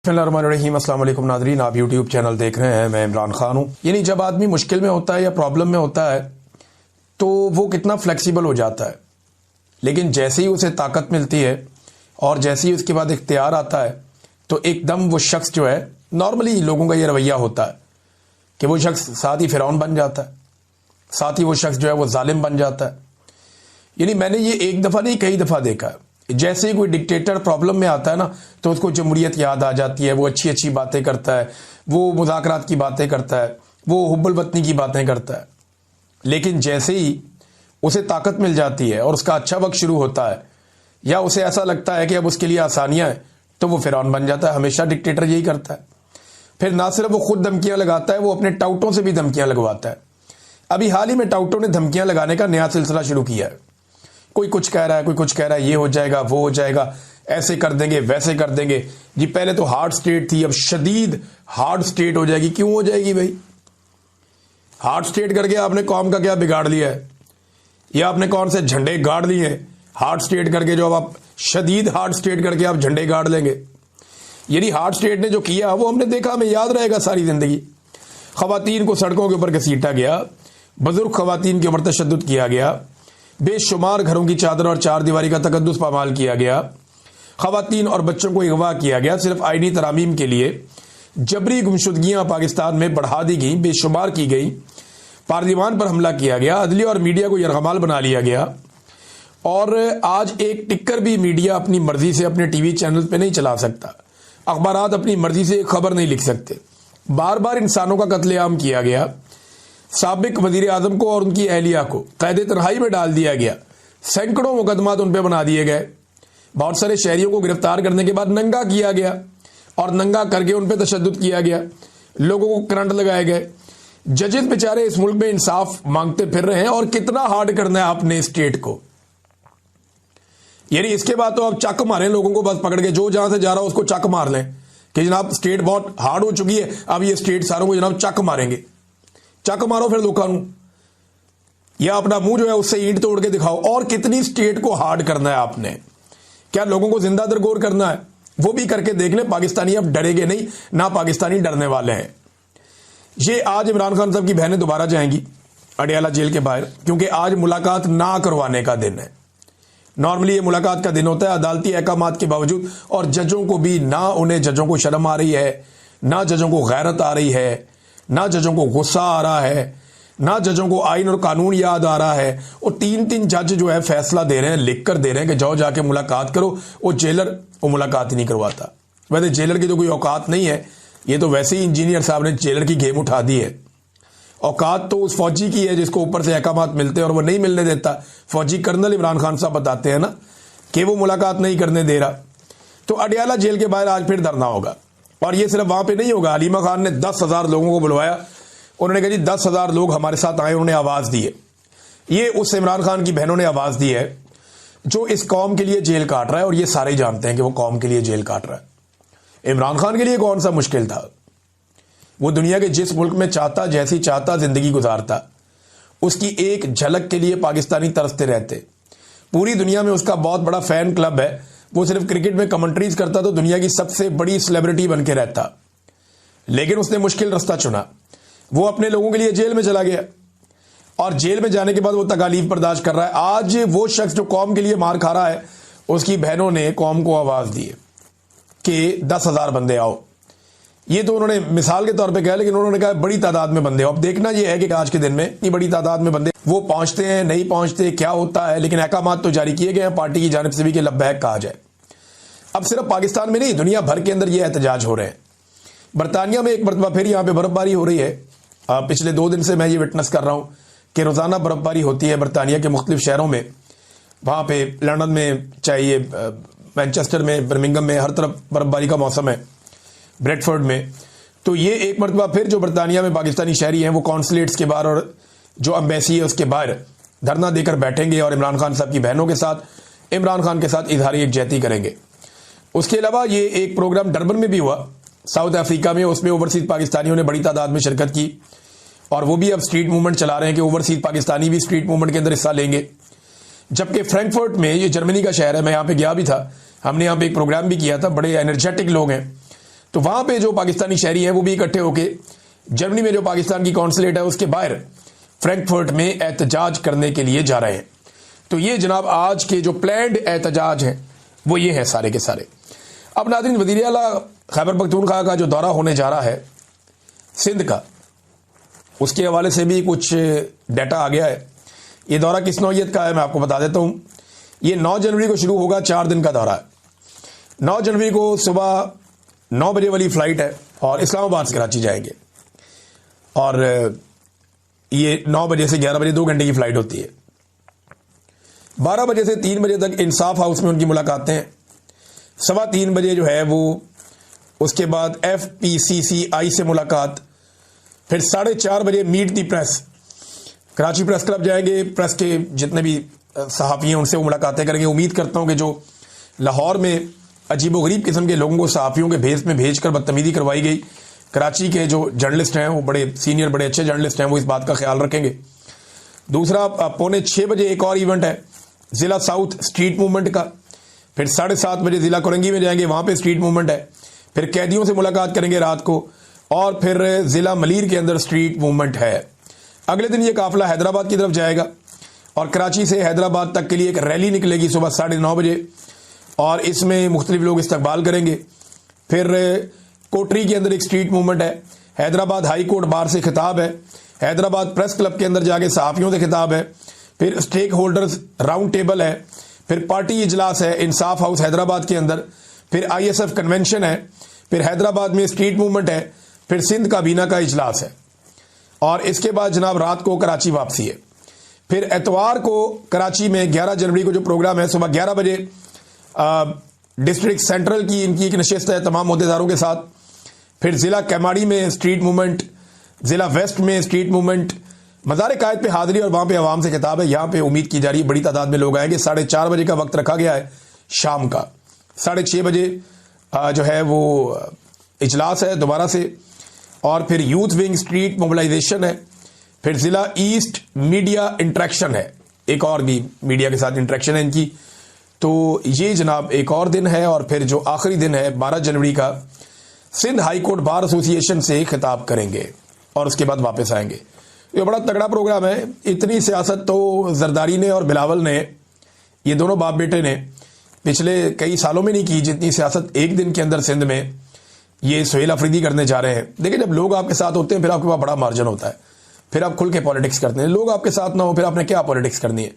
बिस्मिल्लाहिर्रहमानिर्रहीम। अस्सलाम वालेकुम नाज़रीन, आप यूट्यूब चैनल देख रहे हैं। मैं इमरान खान हूँ। यानी जब आदमी मुश्किल में होता है या प्रॉब्लम में होता है तो वो कितना फ्लेक्सिबल हो जाता है, लेकिन जैसे ही उसे ताकत मिलती है और जैसे ही उसके बाद इख्तियार आता है तो एकदम वो शख्स जो है, नॉर्मली लोगों का ये रवैया होता है कि वो शख्स साथ ही फिरौन बन जाता है, साथ ही वो शख्स जो है वो जालिम बन जाता है। यानी मैंने ये एक दफ़ा नहीं कई दफ़ा देखा है। जैसे ही कोई डिक्टेटर प्रॉब्लम में आता है ना तो उसको जमहूरियत याद आ जाती है, वो अच्छी अच्छी बातें करता है, वो मुज़ाकरात की बातें करता है, वो हुब्बुल वतनी की बातें करता है। लेकिन जैसे ही उसे ताकत मिल जाती है और उसका अच्छा वक्त शुरू होता है या उसे ऐसा लगता है कि अब उसके लिए आसानियां हैं तो वो फिरौन बन जाता है। हमेशा डिक्टेटर यही करता है। फिर ना सिर्फ वो खुद धमकियां लगाता है, वो अपने टाउटों से भी धमकियां लगवाता है। अभी हाल ही में टाउटों ने धमकियां लगाने का नया सिलसिला शुरू किया है। कोई कुछ कह रहा है, कोई कुछ कह रहा है, ये हो जाएगा, वो हो जाएगा, ऐसे कर देंगे, वैसे कर देंगे जी। पहले तो हार्ड स्टेट थी, अब शदीद हार्ड स्टेट हो जाएगी। क्यों हो जाएगी भाई? हार्ड स्टेट करके आपने कौम का क्या बिगाड़ लिया है? या आपने कौन से झंडे गाड़ लिए हैं हार्ड स्टेट करके, जो अब आप शदीद हार्ड स्टेट करके आप झंडे गाड़ लेंगे? यानी हार्ड स्टेट ने जो किया वो हमने देखा, हमें याद रहेगा सारी जिंदगी। खवातीन को सड़कों के ऊपर घसीटा गया, बुजुर्ग खवातीन के ऊपर तशद्दुद किया गया, बेशुमार घरों की चादर और चार दीवारी का तकद्दुस पामाल किया गया, खवातीन और बच्चों को अगवा किया गया सिर्फ आईनी तरामीम के लिए। जबरी गुमशुदगियां पाकिस्तान में बढ़ा दी गई, बेशुमार की गई। पार्लियामान पर हमला किया गया, अदलिया और मीडिया को यरगमाल बना लिया गया। और आज एक टिक्कर भी मीडिया अपनी मर्जी से अपने टीवी चैनल पे नहीं चला सकता, अखबारात अपनी मर्जी से एक खबर नहीं लिख सकते। बार बार इंसानों का कत्लेआम किया गया, साबिक वजीर आजम को और उनकी अहलिया को कैद तन्हाई में डाल दिया गया, सैकड़ों मुकदमात उन पर बना दिए गए। बहुत सारे शहरियों को गिरफ्तार करने के बाद नंगा किया गया और नंगा करके उन पर तशद्दुद किया गया, लोगों को करंट लगाए गए। जजेस बेचारे इस मुल्क में इंसाफ मांगते फिर रहे हैं। और कितना हार्ड करना है आपने स्टेट को? यानी इसके बाद तो आप चक मारें लोगों को, बस पकड़ के जो जहां से जा रहा हो उसको चक मार लें कि जनाब स्टेट बहुत हार्ड हो चुकी है, अब ये स्टेट सारों को जनाब चक मारेंगे। चक मारो फिर लोगों, या अपना मुंह जो है उससे ईंट तोड़ के दिखाओ। और कितनी स्टेट को हार्ड करना है आपने? क्या लोगों को जिंदा दरगोर करना है? वो भी करके देख ले। पाकिस्तानी अब डरेंगे नहीं, ना पाकिस्तानी डरने वाले हैं। ये आज इमरान खान साहब की बहनें दोबारा जाएंगी अडियाला जेल के बाहर, क्योंकि आज मुलाकात ना करवाने का दिन है। नॉर्मली ये मुलाकात का दिन होता है अदालती अहकामात के बावजूद, और जजों को भी ना, उन्हें जजों को शर्म आ रही है, ना जजों को गैरत आ रही है, ना जजों को गुस्सा आ रहा है, ना जजों को आइन और कानून याद आ रहा है। और तीन तीन जज जो है फैसला दे रहे हैं, लिख कर दे रहे हैं कि जाओ जाके मुलाकात करो। वो जेलर वो मुलाकात ही नहीं करवाता। वैसे जेलर की तो कोई औकात नहीं है, ये तो वैसे ही इंजीनियर साहब ने जेलर की गेम उठा दी है। औकात तो उस फौजी की है जिसको ऊपर से अहकामात मिलते हैं और वो नहीं मिलने देता। फौजी कर्नल इमरान खान साहब बताते हैं ना कि वो मुलाकात नहीं करने दे रहा। तो अडियाला जेल के बाहर आज फिर धरना होगा। और ये सिर्फ वहां पे नहीं होगा। हलीमा खान ने 10,000 लोगों को बुलवाया। उन्होंने कहा जी 10,000 लोग हमारे साथ आए, उन्होंने आवाज दी है। ये उस इमरान खान की बहनों ने आवाज दी है जो इस कौम के लिए जेल काट रहा है। और ये सारे जानते हैं कि वो कौम के लिए जेल काट रहा है। इमरान खान के लिए कौन सा मुश्किल था? वो दुनिया के जिस मुल्क में चाहता, जैसी चाहता जिंदगी गुजारता, उसकी एक झलक के लिए पाकिस्तानी तरसते रहते। पूरी दुनिया में उसका बहुत बड़ा फैन क्लब है। वो सिर्फ क्रिकेट में कमेंट्रीज करता तो दुनिया की सबसे बड़ी सेलिब्रिटी बन के रहता, लेकिन उसने मुश्किल रास्ता चुना। वो अपने लोगों के लिए जेल में चला गया और जेल में जाने के बाद वो तकालीफ बर्दाश्त कर रहा है। आज वो शख्स जो कौम के लिए मार खा रहा है, उसकी बहनों ने कौम को आवाज दी कि 10,000 बंदे आओ। ये तो उन्होंने मिसाल के तौर पे कहा, लेकिन उन्होंने कहा बड़ी तादाद में बंदे। अब देखना यह है कि आज के दिन में इतनी बड़ी तादाद में बंदे वो पहुंचते हैं, नहीं पहुंचते, क्या होता है। लेकिन अहकामात तो जारी किए गए हैं पार्टी की जानिब से भी कि लब्बैक कहा जाए। अब सिर्फ पाकिस्तान में नहीं, दुनिया भर के अंदर ये एहतजाज हो रहे हैं। बरतानिया में एक मरतबा फिर यहां पे बर्फबारी हो रही है। पिछले 2 दिन से मैं ये विटनेस कर रहा हूं कि रोजाना बर्फबारी होती है बरतानिया के मुख्तलिफ शहरों में। वहां पे लंदन में चाहिए, मैनचेस्टर में, बर्मिंघम में, हर तरफ बर्फबारी का मौसम है, ब्रेडफोर्ड में। तो ये एक मरतबा फिर जो बरतानिया में पाकिस्तानी शहरी हैं वो कॉन्सुलेट्स के बाहर और जो एम्बेसी है उसके बाहर धरना देकर बैठेंगे और इमरान खान साहब की बहनों के साथ, इमरान खान के साथ इजहार यकजहती करेंगे। उसके अलावा ये एक प्रोग्राम डरबन में भी हुआ, साउथ अफ्रीका में। उसमें ओवरसीज पाकिस्तानियों ने बड़ी तादाद में शिरकत की और वो भी अब स्ट्रीट मूवमेंट चला रहे हैं कि ओवरसीज पाकिस्तानी भी स्ट्रीट मूवमेंट के अंदर हिस्सा लेंगे। जबकि फ्रैंकफर्ट में, ये जर्मनी का शहर है, मैं यहां पे गया भी था, हमने यहां पे एक प्रोग्राम भी किया था, बड़े एनर्जेटिक लोग हैं। तो वहां पे जो पाकिस्तानी शहरी हैं वो भी इकट्ठे होके जर्मनी में जो पाकिस्तान की कॉन्सुलेट है उसके बाहर फ्रैंकफर्ट में एहतजाज करने के लिए जा रहे हैं। तो ये जनाब आज के जो प्लान्ड एहतजाज हैं वो ये है सारे के सारे। अब नाज़रीन, वज़ीर आला खैबर पख्तूनख्वा का जो दौरा होने जा रहा है सिंध का, उसके हवाले से भी कुछ डाटा आ गया है। ये दौरा किस नौइयत का है मैं आपको बता देता हूं। ये 9 जनवरी को शुरू होगा, 4 दिन का दौरा है। 9 जनवरी को सुबह 9 बजे वाली फ्लाइट है और इस्लामाबाद से कराची जाएंगे, और ये 9 बजे से 11 बजे 2 घंटे की फ्लाइट होती है। 12 बजे से 3 बजे तक इंसाफ हाउस में उनकी मुलाकातें हैं। 3:15 बजे जो है वो उसके बाद FPCCI से मुलाकात, फिर 4:30 बजे मीट दी प्रेस, कराची प्रेस क्लब जाएंगे। प्रेस के जितने भी सहाफ़ी हैं उनसे वो मुलाकातें करेंगे। उम्मीद करता हूं कि जो लाहौर में अजीबोगरीब किस्म के लोगों को सहाफ़ियों के भेस में भेजकर बदतमीजी करवाई गई, कराची के जो जर्नलिस्ट हैं वो बड़े सीनियर बड़े अच्छे जर्नलिस्ट हैं, वो इस बात का ख्याल रखेंगे। दूसरा 5:45 बजे एक और इवेंट है जिला साउथ स्ट्रीट मूवमेंट का। फिर 7:30 बजे जिला कोरंगी में जाएंगे, वहां पे स्ट्रीट मूवमेंट है। फिर कैदियों से मुलाकात करेंगे रात को, और फिर जिला मलीर के अंदर स्ट्रीट मूवमेंट है। अगले दिन ये काफिला हैदराबाद की तरफ जाएगा और कराची से हैदराबाद तक के लिए एक रैली निकलेगी सुबह 9:30 बजे, और इसमें मुख्तलिफ लोग इस्तकबाल करेंगे। फिर कोटरी के अंदर एक स्ट्रीट मूवमेंट है। हैदराबाद हाई कोर्ट बार से खिताब है। हैदराबाद प्रेस क्लब के अंदर जाके सहाफ़ियों से खिताब है। फिर स्टेक होल्डर्स राउंड टेबल है। फिर पार्टी इजलास है इंसाफ हाउस हैदराबाद के अंदर। फिर ISF कन्वेंशन है। फिर हैदराबाद में स्ट्रीट मूवमेंट है। फिर सिंध काबीना का इजलास है, और इसके बाद जनाब रात को कराची वापसी है। फिर एतवार को कराची में 11 जनवरी को जो प्रोग्राम है सुबह 11 बजे डिस्ट्रिक्ट सेंट्रल की इनकी एक नशिस्त है तमाम अहदेदारों के साथ। फिर जिला कैमाड़ी में स्ट्रीट मूवमेंट, जिला वेस्ट में स्ट्रीट मूवमेंट, मज़ार कायद पे हाजिरी और वहां पे आवाम से खिताब है। यहां पे उम्मीद की जा रही है बड़ी तादाद में लोग आएंगे। 4:30 बजे का वक्त रखा गया है शाम का। 6:30 बजे जो है वो इजलास है दोबारा से, और फिर यूथ विंग स्ट्रीट मोबिलाइजेशन है। फिर जिला ईस्ट मीडिया इंटरेक्शन है, एक और भी मीडिया के साथ इंटरेक्शन है इनकी। तो ये जनाब एक और दिन है, और फिर जो आखिरी दिन है 12 जनवरी का Sindh high court bar association से खिताब करेंगे और उसके बाद वापस आएंगे। ये बड़ा तगड़ा प्रोग्राम है। इतनी सियासत तो जरदारी ने और बिलावल ने, ये दोनों बाप बेटे ने पिछले कई सालों में नहीं की जितनी सियासत एक दिन के अंदर सिंध में ये सुहेल अफरीदी करने जा रहे हैं। देखिए, जब लोग आपके साथ होते हैं फिर आपके पास बड़ा मार्जिन होता है, फिर आप खुल के पॉलिटिक्स करते हैं। लोग आपके साथ ना हो फिर आपने क्या पॉलिटिक्स करनी है।